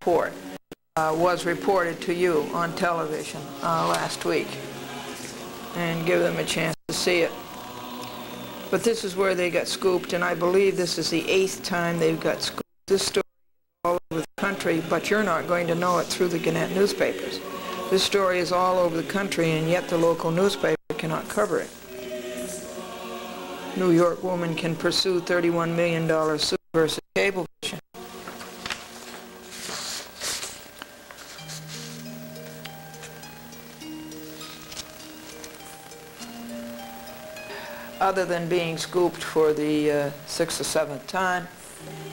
report was reported to you on television last week, and give them a chance to see it. But this is where they got scooped, and I believe this is the 8th time they've got scooped. This story is all over the country, but you're not going to know it through the Gannett newspapers. This story is all over the country, and yet the local newspaper cannot cover it. New York woman can pursue $31 million suit versus Cablevision. Other than being scooped for the 6th or 7th time,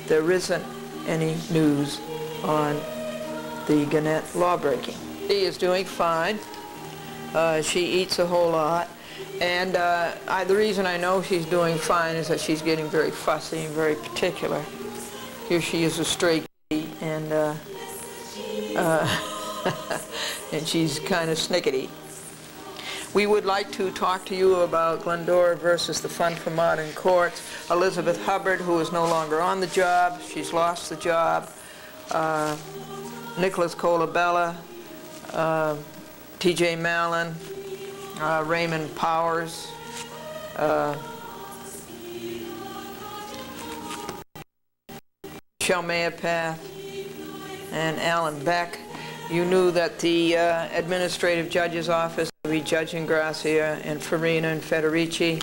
there isn't any news on the Gannett lawbreaking. She is doing fine. She eats a whole lot. And the reason I know she's doing fine is that she's getting very fussy and very particular. Here she is a stray kitty, and and she's kind of snickety. We would like to talk to you about Glendora versus the Fund for Modern Courts. Elizabeth Hubbard, who is no longer on the job, she's lost the job. Nicholas Colabella, T.J. Mallon, Raymond Powers, Michelle Mayapath, and Alan Beck. You knew that the administrative judge's office, Judge Ingracia and Farina and Federici,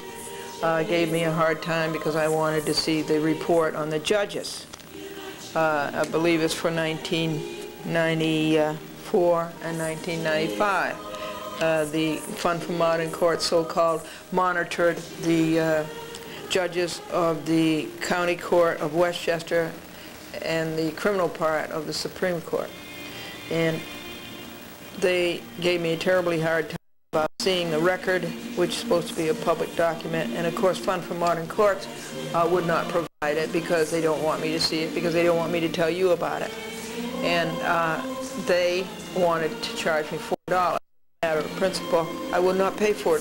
gave me a hard time because I wanted to see the report on the judges. I believe it's for 1994 and 1995. The Fund for Modern Courts, so-called, monitored the judges of the County Court of Westchester and the criminal part of the Supreme Court. And they gave me a terribly hard time about seeing the record, which is supposed to be a public document, and of course Fund for Modern Courts would not provide it because they don't want me to see it, because they don't want me to tell you about it. And they wanted to charge me $4. As a matter of principle, I would not pay $4.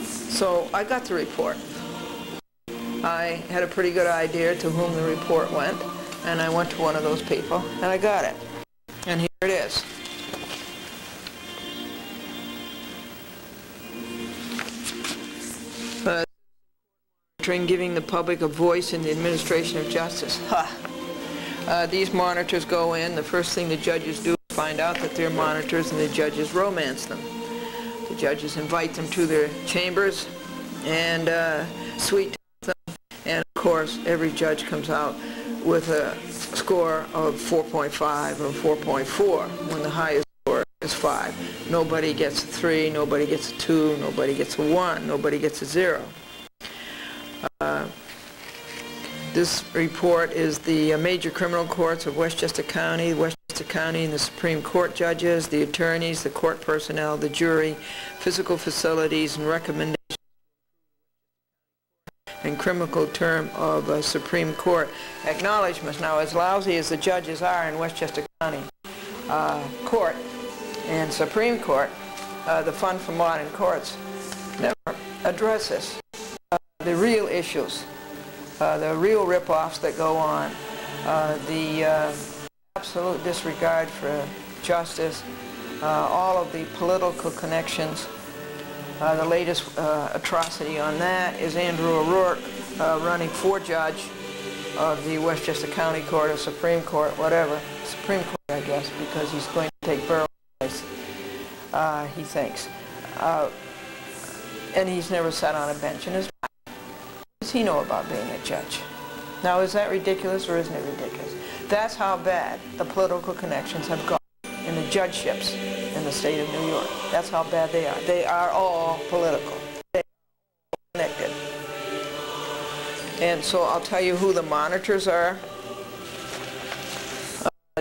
So I got the report. I had a pretty good idea to whom the report went, and I went to one of those people, and I got it. And here it is. Giving the public a voice in the administration of justice. These monitors go in. The first thing the judges do is find out that they're monitors, and the judges romance them. The judges invite them to their chambers and sweet talk them. And of course, every judge comes out with a score of 4.5 or 4.4 when the highest score is 5. Nobody gets a 3, nobody gets a 2, nobody gets a 1, nobody gets a 0. This report is the major criminal courts of Westchester County and the Supreme Court judges, the attorneys, the court personnel, the jury, physical facilities, and recommendations and criminal term of Supreme Court acknowledgments. Now, as lousy as the judges are in Westchester County Court and Supreme Court, the Fund for Modern Courts never addresses the real issues, the real rip-offs that go on, the absolute disregard for justice, all of the political connections. The latest atrocity on that is Andrew O'Rourke running for judge of the Westchester County Court or Supreme Court, whatever. Supreme Court, I guess, because he's going to take Burroughs' place, he thinks. And he's never sat on a bench in his life. What does he know about being a judge? Now, is that ridiculous or isn't it ridiculous? That's how bad the political connections have gone in the judgeships in the state of New York. That's how bad they are. They are all political. They are all connected. And so I'll tell you who the monitors are.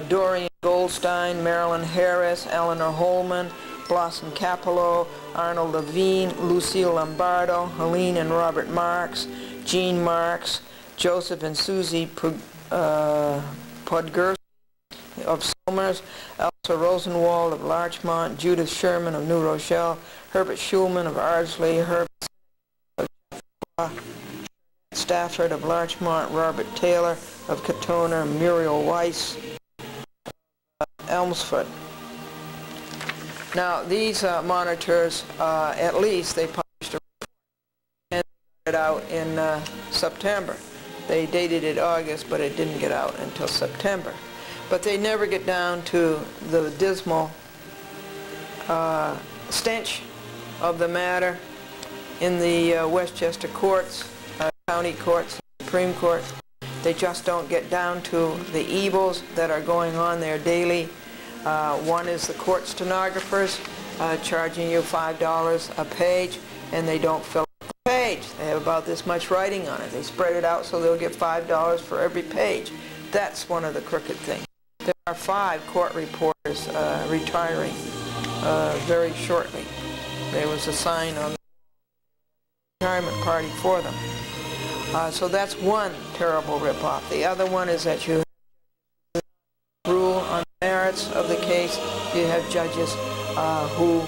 Dorian Goldstein, Marilyn Harris, Eleanor Holman, Blossom Capello, Arnold Levine, Lucille Lombardo, Helene and Robert Marks, Jean Marks, Joseph and Susie Podgurski of Somers, Elsa Rosenwald of Larchmont, Judith Sherman of New Rochelle, Herbert Schulman of Ardsley, Herbert of Stafford of Larchmont, Robert Taylor of Katona, Muriel Weiss, Elmsford. Now, these monitors, at least they published a report and got it out in September. They dated it August, but it didn't get out until September. But they never get down to the dismal stench of the matter in the Westchester courts, county courts, Supreme Court. They just don't get down to the evils that are going on there daily. One is the court stenographers charging you $5 a page, and they don't fill up the page. They have about this much writing on it. They spread it out so they'll get $5 for every page. That's one of the crooked things. There are 5 court reporters retiring very shortly. There was a sign on the retirement party for them. So that's one terrible ripoff. The other one is that you rule on the merits of the case. You have judges who,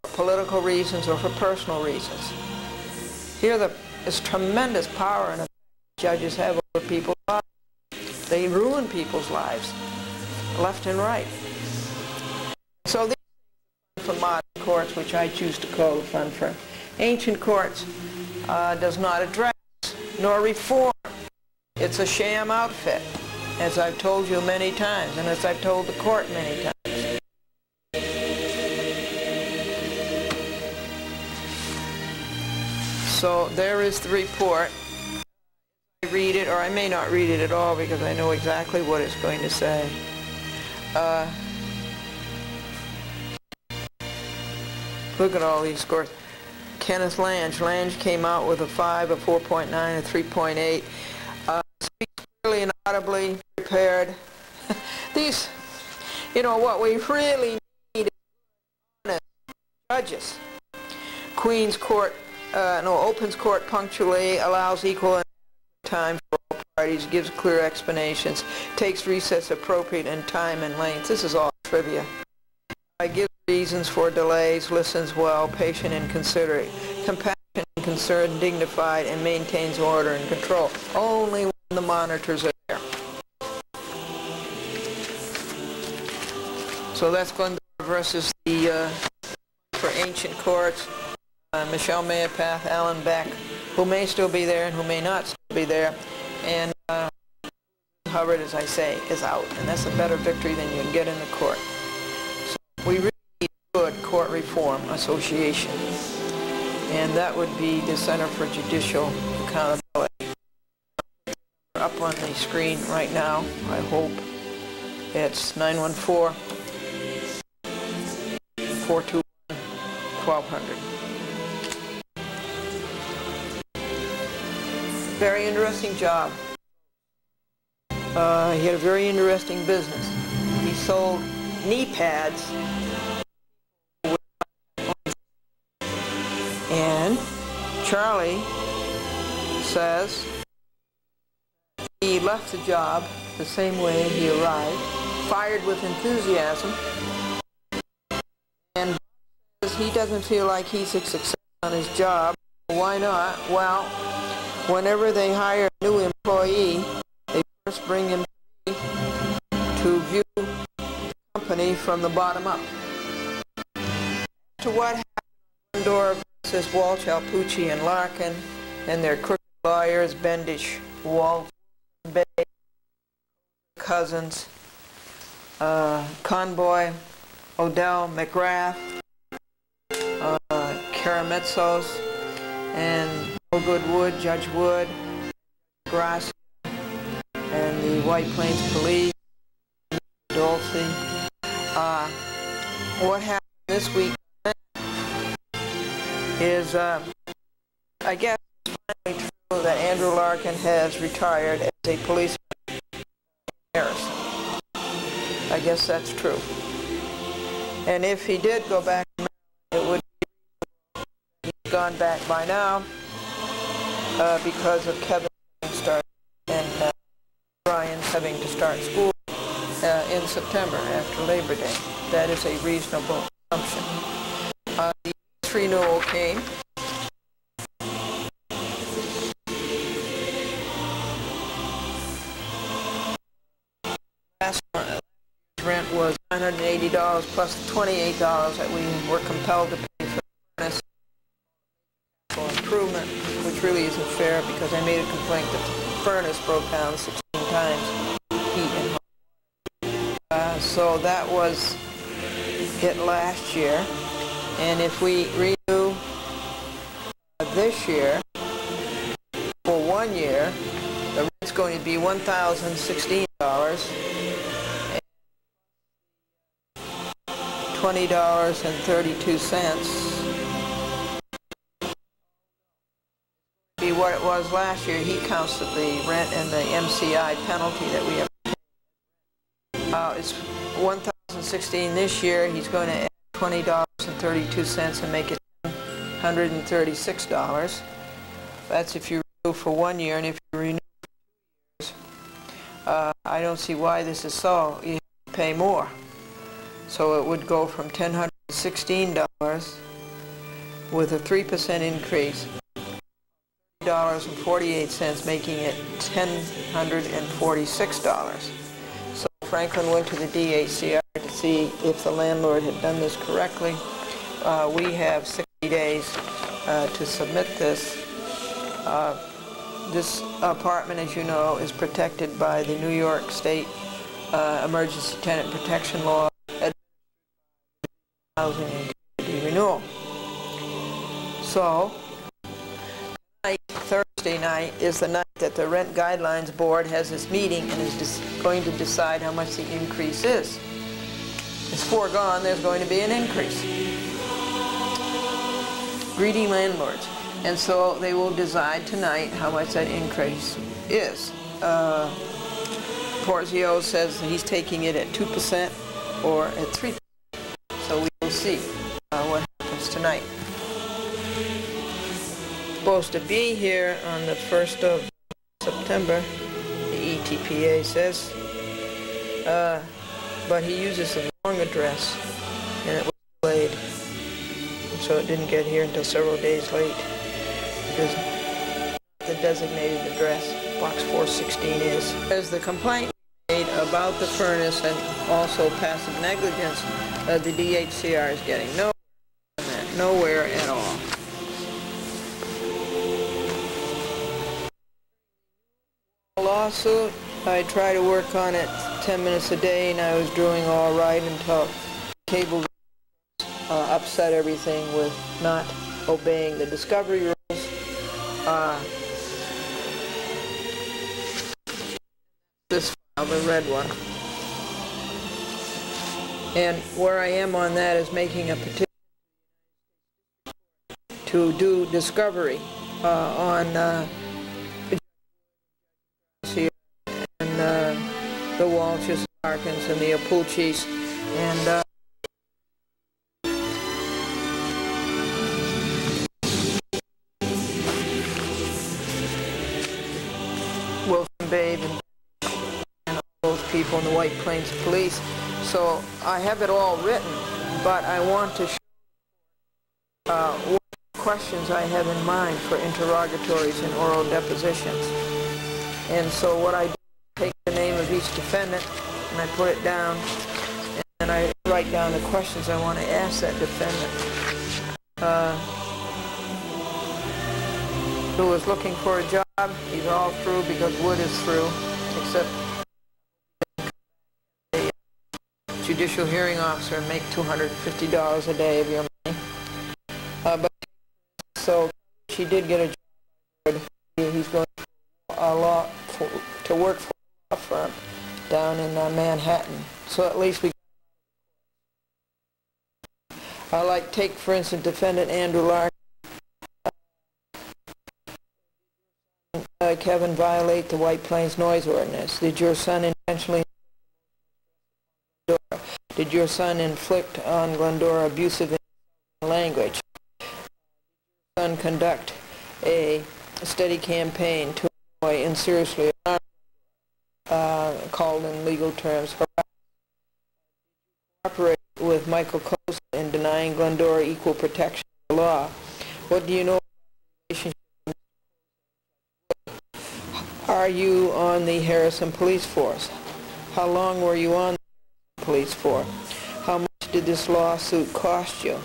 for political reasons or for personal reasons. Here there's tremendous power and judges have over people's lives. They ruin people's lives, left and right. So these are for modern courts, which I choose to call the fun for ancient courts, does not address nor reform. It's a sham outfit, as I've told you many times, and as I've told the court many times. So there is the report. I read it, or I may not read it at all because I know exactly what it's going to say. Look at all these scores. Kenneth Lange. Lange came out with a 5, a 4.9, a 3.8. Speaks clearly and audibly, prepared. These, you know, what we really need is honest judges. Queen's Court, opens court punctually, allows equal time for all parties, gives clear explanations, takes recess appropriate in time and length. This is all trivia. Gives reasons for delays, listens well, patient and considerate, compassionate and concerned, dignified, and maintains order and control. Only when the monitors are there. So that's Glendora versus the for ancient courts. Michelle Mayapath, Alan Beck, who may still be there and who may not still be there, and Hubbard, as I say, is out, and that's a better victory than you can get in the court. So we really need a good court reform association, and that would be the Center for Judicial Accountability. Up on the screen right now, I hope. It's 914-421-1200. Very interesting job. He had a very interesting business. He sold knee pads, and Charlie says he left the job the same way he arrived, fired with enthusiasm, and says he doesn't feel like he's a success on his job. Why not? Well, whenever they hire a new employee, they first bring him to view the company from the bottom up. To what happened in Glendora versus Walsh, Alpucci, and Larkin, and their crooked lawyers, Bendish, Walsh, Bay, Cousins, Conboy, Odell, McGrath, Karametzos, and Goodwood Wood, Judge Wood, Grass, and the White Plains Police, Dulce. What happened this week is, I guess it's finally true that Andrew Larkin has retired as a policeman in Harrison. I guess that's true. And if he did go back to Maryland, it would be he's gone back by now. Because of Kevin start and Brian's having to start school in September after Labor Day. That is a reasonable assumption. The renewal came. Last month's rent was $980 plus the $28 that we were compelled to pay for the furnace for improvement, which really isn't fair because I made a complaint that the furnace broke down 16 times, heat and hot. So that was it last year, and if we renew this year for 1 year, the rent's going to be $1,016 and $20.32. Be what it was last year. He counts the rent and the MCI penalty that we have. It's $1,016 this year. He's going to add $20.32 and make it $136. That's if you renew for 1 year, and if you renew for 2 years, I don't see why this is so. You have to pay more. So it would go from $1,016 with a 3% increase, $30.48, making it $1,046. So Franklin went to the DHCR to see if the landlord had done this correctly. We have 60 days to submit this. This apartment, as you know, is protected by the New York State Emergency Tenant Protection Law, Housing and Community Renewal. So, Thursday night is the night that the Rent Guidelines Board has its meeting and is going to decide how much the increase is. It's foregone there's going to be an increase. Greedy landlords. And so they will decide tonight how much that increase is. Porzio says he's taking it at 2% or at 3%. So we will see what happens tonight. Supposed to be here on the 1st of September, the ETPA says, but he uses the wrong address and it was delayed, so it didn't get here until several days late. Because the designated address, box 416 is. As the complaint made about the furnace and also passive negligence, the DHCR is getting nowhere at all. Lawsuit, I try to work on it 10 minutes a day, and I was doing all right until cable upset everything with not obeying the discovery rules. This file, the red one. And where I am on that is making a petition to do discovery on and the Walshes, Harkins, and the Apulchis, and Wilson Babe and all those people in the White Plains Police. So I have it all written, but I want to show what questions I have in mind for interrogatories and oral depositions. And so what I do is take the name of each defendant and I put it down, and I write down the questions I want to ask that defendant. Who was looking for a job? He's all through because Wood is through, except a judicial hearing officer and make $250 a day of your money. But so she did get a job. He's going to work for a law firm down in Manhattan. So at least we like take for instance defendant Andrew Larkin. Kevin violate the White Plains noise ordinance? Did your son intentionally Did your son inflict on Glendora abusive language? Did your son conduct a steady campaign to annoy and seriously called in legal terms harass? Did you cooperate with Michael Coase in denying Glendora equal protection of the law. What do you know about the relationship? Are you on the Harrison police force? How long were you on the police for? How much did this lawsuit cost you?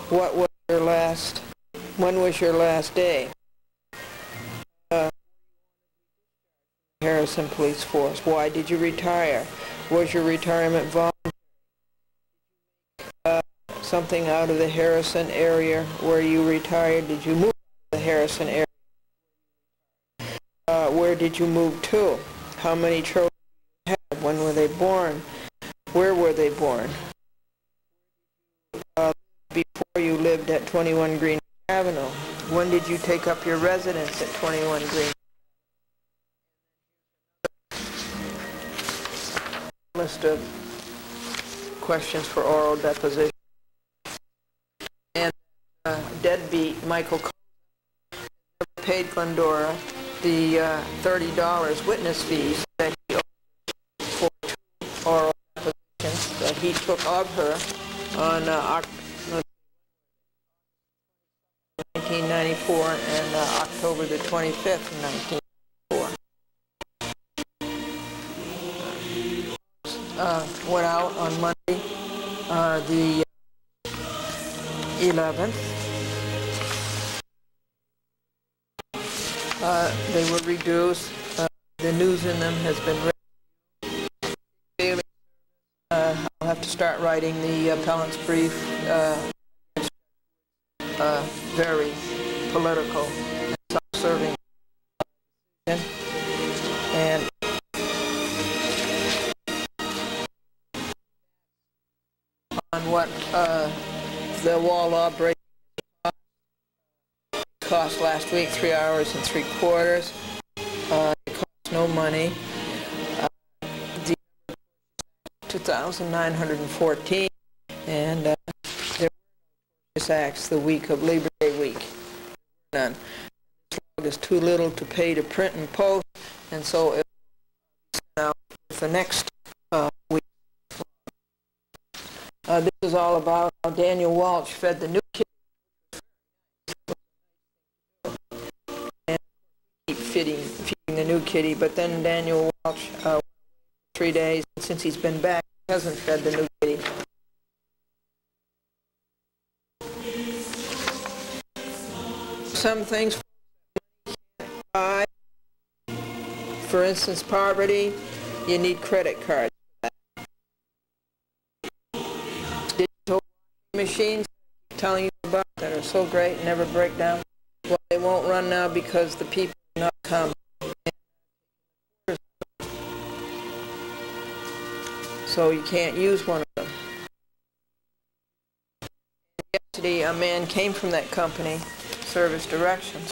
What was your last, when was your last day? Harrison police force. Why did you retire? Was your retirement voluntary? Something out of the Harrison area where you retired? Did you move to the Harrison area? Where did you move to? How many children did you have? When were they born? Where were they born? Before you lived at 21 Green Avenue. When did you take up your residence at 21 Green? List of questions for oral deposition. And deadbeat Michael paid Glendora the $30 witness fees that he owed for 2 oral depositions that he took of her on 1994 and October the 25th, 1994. Went out on Monday, the 11th. They were reduced. The news in them has been written. I'll have to start writing the appellant's brief. Very political and self-serving. And on what the wall law break cost last week, 3 hours and 3/4. It cost no money. The 2,914, and there were no acts the week of Labor Day week. None. This log is too little to pay to print and post, and so it will be sent out with the next week. This is all about how Daniel Walsh fed the new kid. And keep feeding the new kitty, but then Daniel Walsh 3 days, and since he's been back, he hasn't fed the new kitty. Some things you can't buy, for instance, poverty, you need credit cards. Digital machines I'm telling you about that are so great and never break down. Well, they won't run now because the people do not come. So you can't use one of them. Yesterday, a man came from that company, Service Directions,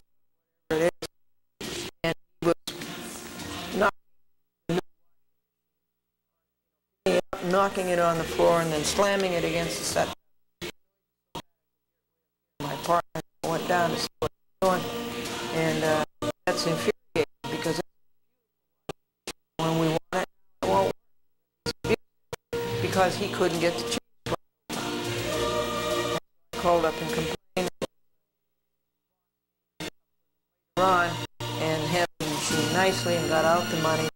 whatever it is, and he was knocking it on the floor and then slamming it against the set. My partner went down to see what he was doing, and that's infuriating because when we want it, it won't work. Because he couldn't get the change. Called up and complained on and handled the machine nicely and got out the money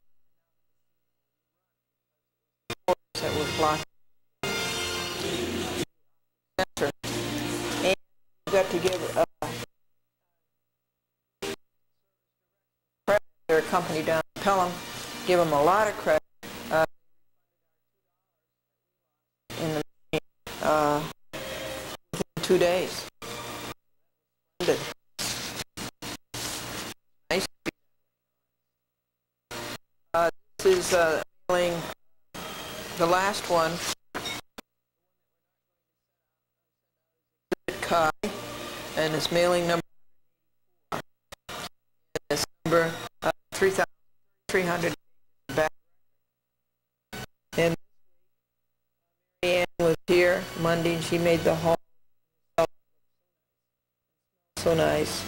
that was blocked. And you got to give credit to their company down in Pelham, give them a lot of credit in the machine within 2 days. Nice. This is mailing the last one. Kai, and it's mailing number 4. And it's number 3,300 back. And Mary Ann was here Monday, and she made the hall so nice.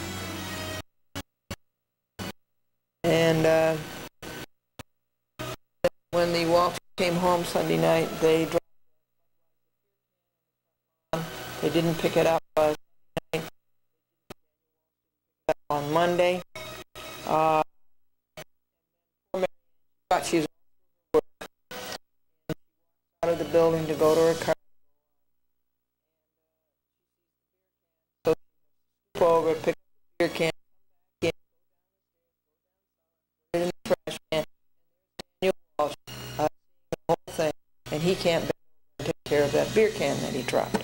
And when the Walsh came home Sunday night, they dropped. They didn't pick it up Sunday night. Poor Mary thought she's out of the building to go to her car. So she go over, pick up the beer can, put it in the trash can, Daniel Walsh, the whole thing, and he can't bend over and take care of that beer can that he dropped.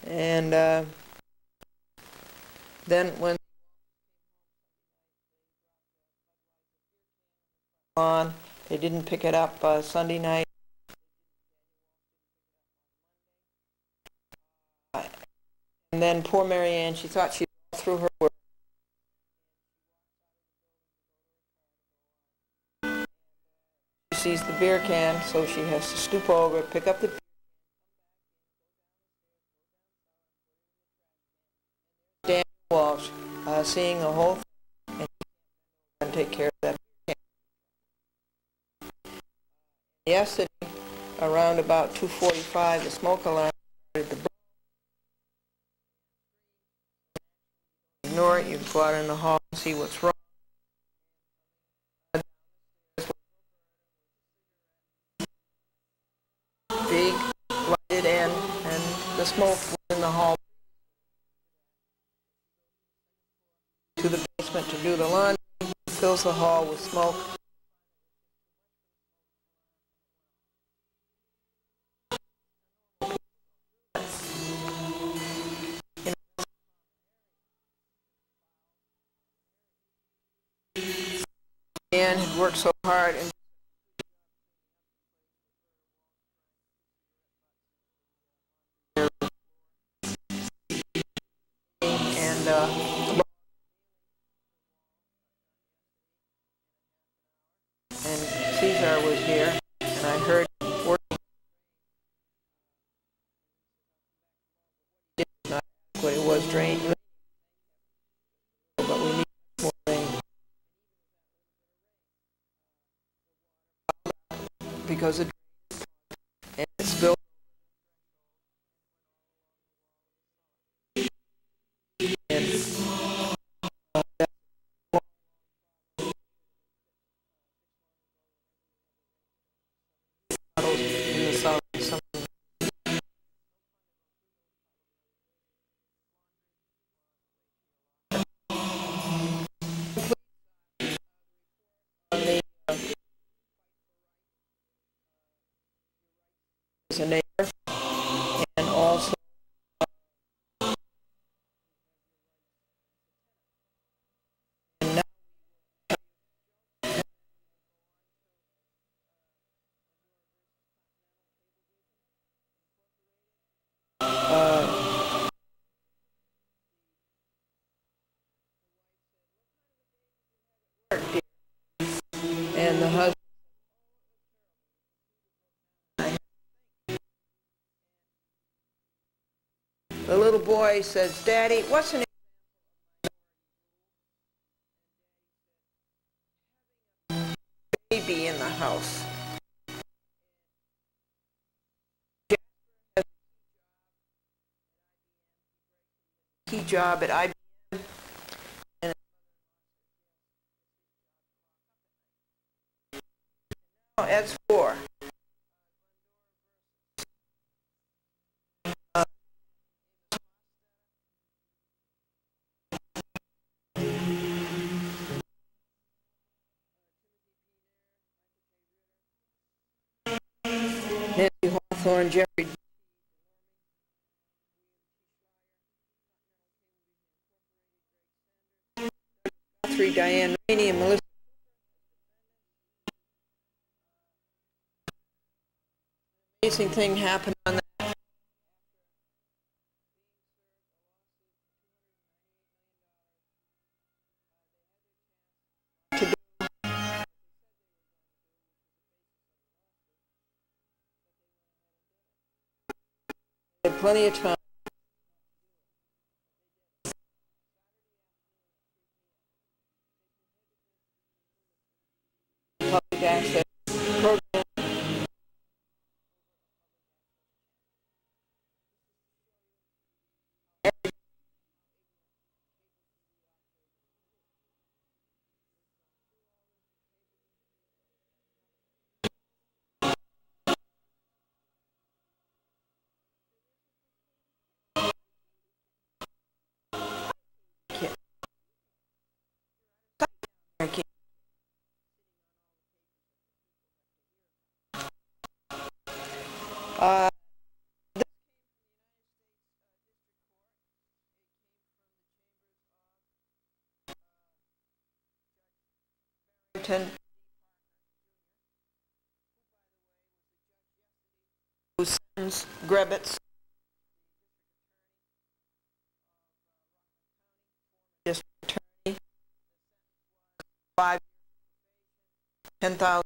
And then when on, they didn't pick it up Sunday night. And then poor Mary Ann, she thought she'd go through her work. She sees the beer can, so she has to stoop over, pick up the beer. Daniel Walsh, seeing the whole thing, and take care of that beer can. Yesterday, around about 2:45, the smoke alarm started to burn. Ignore it. You can go out in the hall and see what's wrong. Big lighted end, and the smoke was in the hall to the basement to do the laundry. Fills the hall with smoke. Ann had worked so hard and Caesar was here, and I heard him working. It's not what it was drained, but we need more rain because it and it's built. And in the summer, as a neighbor, and also and now, and the husband. The little boy says, "Daddy, what's an baby in the house?" Key job at IBM, and now as for Hawthorne, Jeffrey 3, Diane Rainey, and Melissa. Amazing thing happened on that. They had plenty of time. Public access program. Whose sons, Grebbets, district attorney, 5 years, 10,000.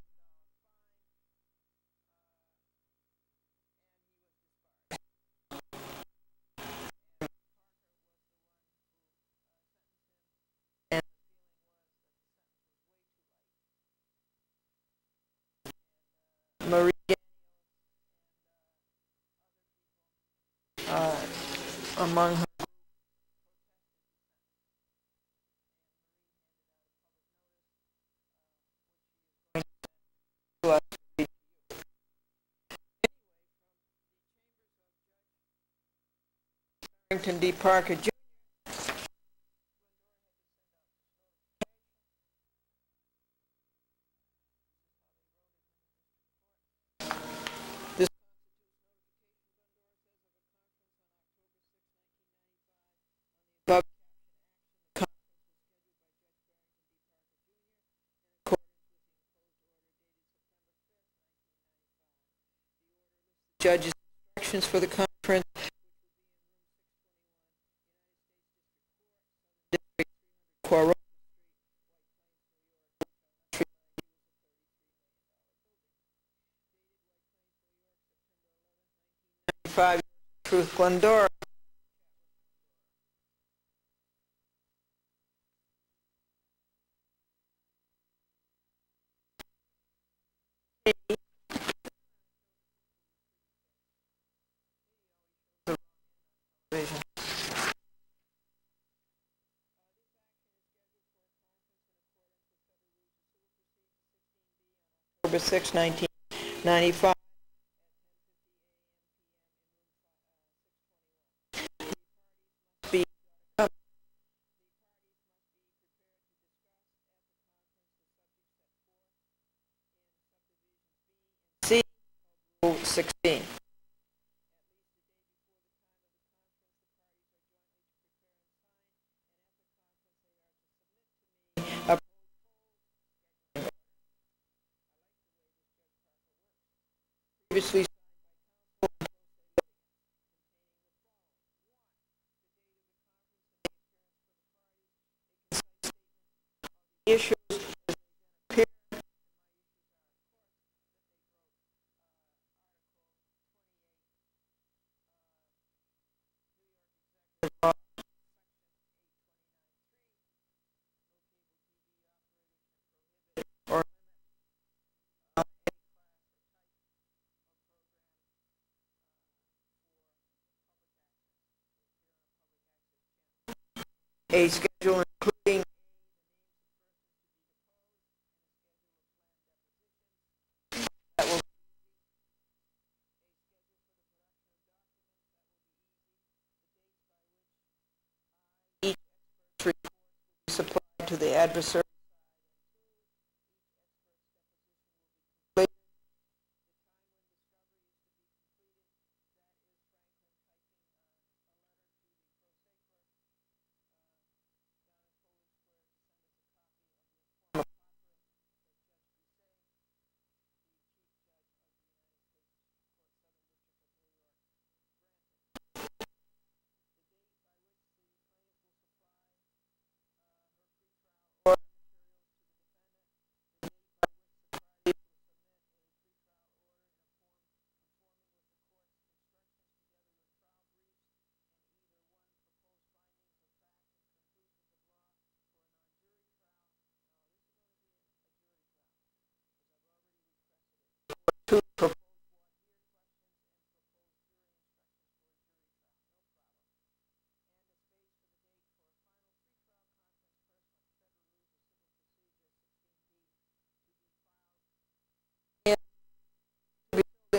Marie among her. Barrington D. Parker Jr. This above judge's instructions for the conference. District Quorum. 5 Truth, Glendora. October 6, 1995. C. 16. Previously issues appear or a schedule including that will each report be supplied to the adversary.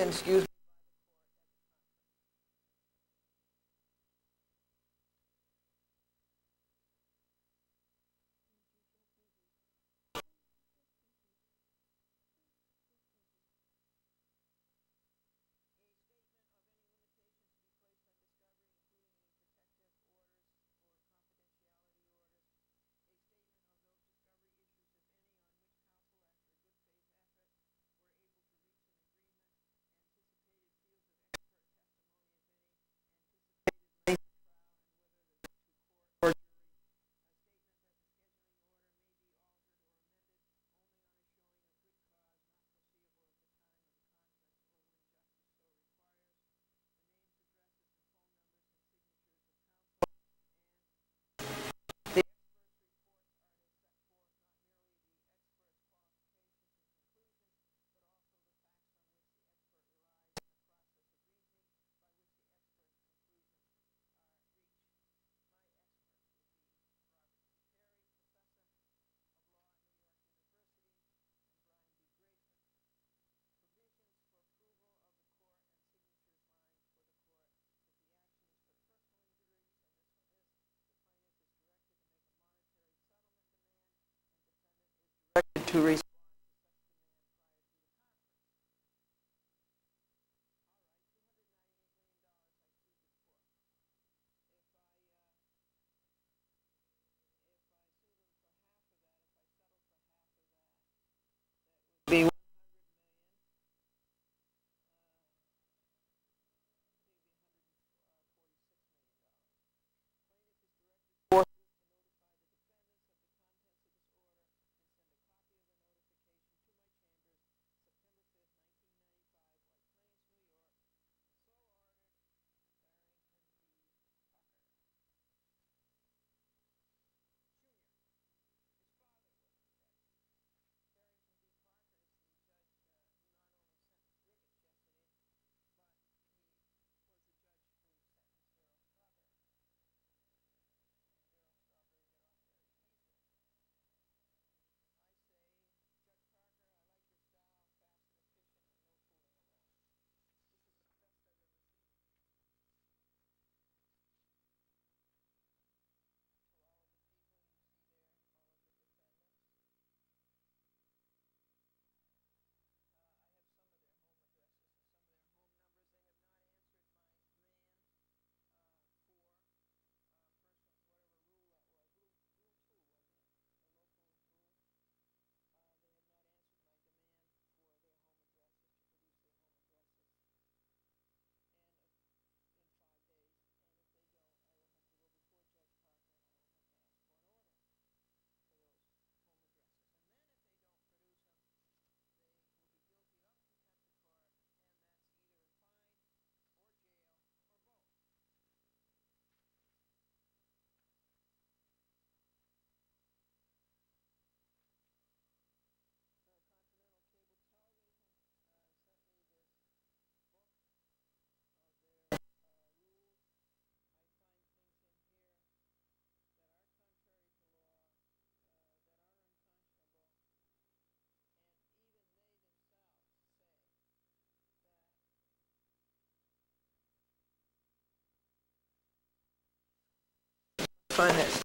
excuse me. To respond. Be find that